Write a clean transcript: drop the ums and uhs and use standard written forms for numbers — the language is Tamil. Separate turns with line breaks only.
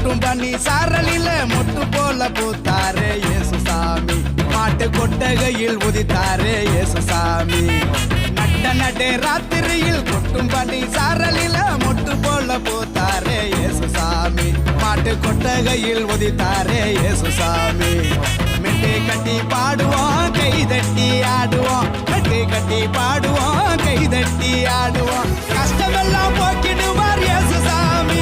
கொட்டும் பண்ணி சாரலில மொட்டு போல பூத்தாரே இயேசுசாமி மாட்டு கொட்டகையில் உதித்தாரே இயேசுசாமி நட்ட ராத்திரியில் கொட்டும் பண்ணி சாரலில மொட்டு போல பூத்தாரே இயேசுசாமி மாட்டு கொட்டகையில் உதித்தாரே இயேசுசாமி மெட்டை கட்டி பாடுவோம் கைதட்டி ஆடுவோம் மெட்டை கட்டி பாடுவோம் கைதட்டி ஆடுவோம் கஷ்டமெல்லாம் போக்கிடுவார் இயேசுசாமி